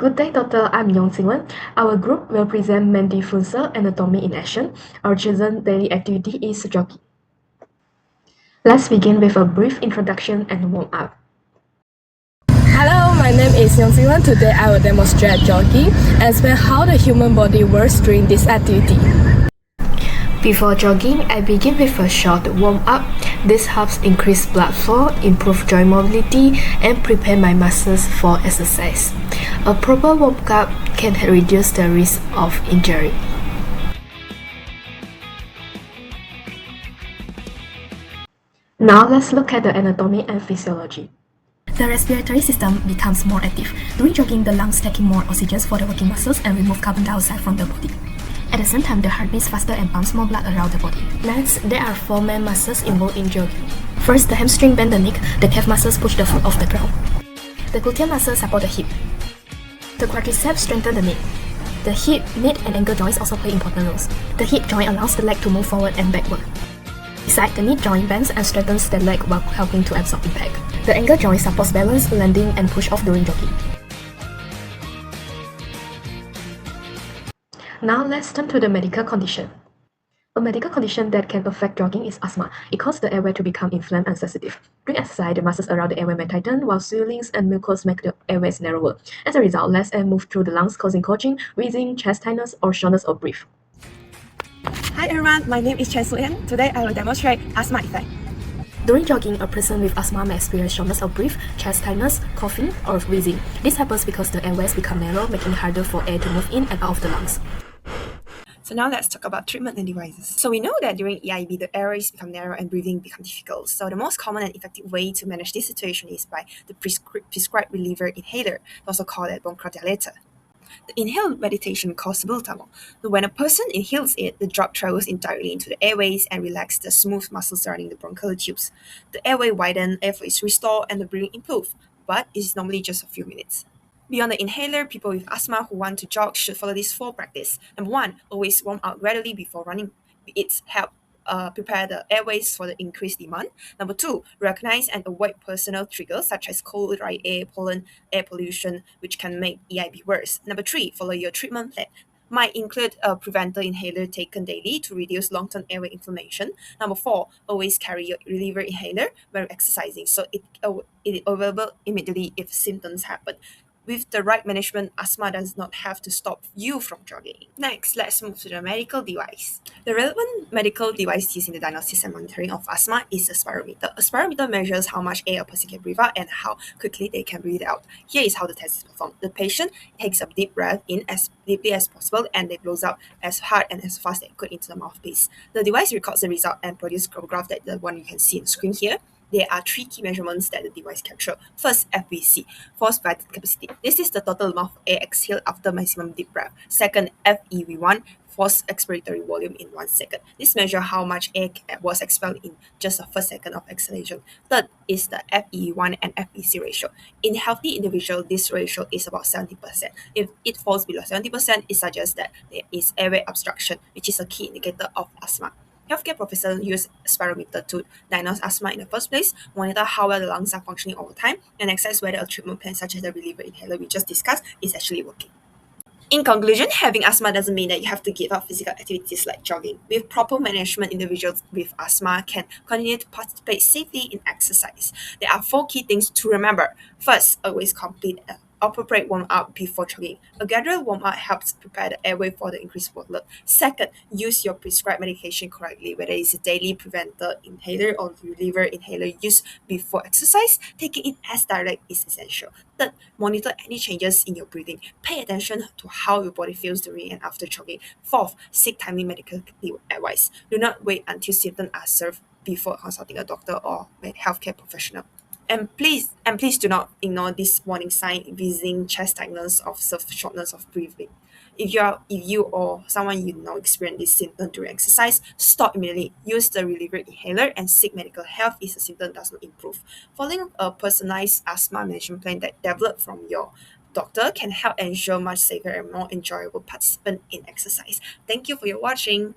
Good day, Doctor. I'm Yong. Our group will present mandibular anatomy in action. Our chosen daily activity is jogging. Let's begin with a brief introduction and warm up. Hello, my name is Yong. Today I will demonstrate jogging and explain how the human body works during this activity. Before jogging, I begin with a short warm-up. This helps increase blood flow, improve joint mobility, and prepare my muscles for exercise. A proper warm-up can reduce the risk of injury. Now let's look at the anatomy and physiology. The respiratory system becomes more active. During jogging, the lungs take in more oxygen for the working muscles and remove carbon dioxide from the body. At the same time, the heart beats faster and pumps more blood around the body. Next, there are four main muscles involved in jogging. First, the hamstring bend the neck, the calf muscles push the foot off the ground. The gluteal muscles support the hip. The quadriceps strengthen the neck. The hip, knee, and ankle joints also play important roles. The hip joint allows the leg to move forward and backward. Besides, the knee joint bends and strengthens the leg while helping to absorb impact. The ankle joint supports balance, landing, and push off during jogging. Now let's turn to the medical condition. A medical condition that can affect jogging is asthma. It causes the airway to become inflamed and sensitive. During exercise, the muscles around the airway may tighten, while swellings and mucus make the airways narrower. As a result, less air moves through the lungs, causing choking, wheezing, chest tightness, or shortness of breath. Hi everyone, my name is Chen Shu Yan. Today I will demonstrate asthma effect. During jogging, a person with asthma may experience shortness of breath, chest tightness, coughing, or wheezing. This happens because the airways become narrow, making it harder for air to move in and out of the lungs. So now let's talk about treatment and devices. So we know that during EIB, the airways become narrow and breathing become difficult. So the most common and effective way to manage this situation is by the prescribed reliever inhaler, also called a bronchodilator. The inhaled medication called salbutamol. When a person inhales it, the drug travels directly into the airways and relaxes the smooth muscles surrounding the bronchial tubes. The airway widens, airflow is restored, and the breathing improves, but it's normally just a few minutes. Beyond the inhaler, people with asthma who want to jog should follow these four practices. Number one, always warm up gradually before running. It helps prepare the airways for the increased demand. Number two, recognize and avoid personal triggers such as cold, dry air, pollen, air pollution, which can make EIB worse. Number three, follow your treatment plan. Might include a preventer inhaler taken daily to reduce long-term airway inflammation. Number four, always carry your reliever inhaler when exercising so it is available immediately if symptoms happen. With the right management, asthma does not have to stop you from jogging. Next, let's move to the medical device. The relevant medical device used in the diagnosis and monitoring of asthma is a spirometer. A spirometer measures how much air a person can breathe out and how quickly they can breathe out. Here is how the test is performed. The patient takes a deep breath in as deeply as possible and they blows out as hard and as fast as they could into the mouthpiece. The device records the result and produces a graph that the one you can see on the screen here. There are three key measurements that the device captures. First, FVC, forced vital capacity. This is the total amount of air exhaled after maximum deep breath. Second, FEV1, forced expiratory volume in 1 second. This measures how much air was expelled in just the first second of exhalation. Third is the FEV1 and FVC ratio. In healthy individuals, this ratio is about 70%. If it falls below 70%, it suggests that there is airway obstruction, which is a key indicator of asthma. Healthcare professionals use spirometer to diagnose asthma in the first place, monitor how well the lungs are functioning over time, and assess whether a treatment plan such as the reliever inhaler we just discussed is actually working. In conclusion, having asthma doesn't mean that you have to give up physical activities like jogging. With proper management, individuals with asthma can continue to participate safely in exercise. There are four key things to remember. First, always complete an appropriate warm-up before jogging. A gradual warm-up helps prepare the airway for the increased workload. Second, use your prescribed medication correctly, whether it's a daily preventer inhaler or reliever inhaler used before exercise. Taking it as direct is essential. Third, monitor any changes in your breathing. Pay attention to how your body feels during and after jogging. Fourth, seek timely medical advice. Do not wait until symptoms are served before consulting a doctor or a healthcare professional. And please do not ignore this warning sign: wheezing, chest tightness, or shortness of breathing. If you or someone you know experience this symptom during exercise, stop immediately. Use the reliever inhaler and seek medical help if the symptom does not improve. Following a personalized asthma management plan that developed from your doctor can help ensure much safer and more enjoyable participant in exercise. Thank you for your watching.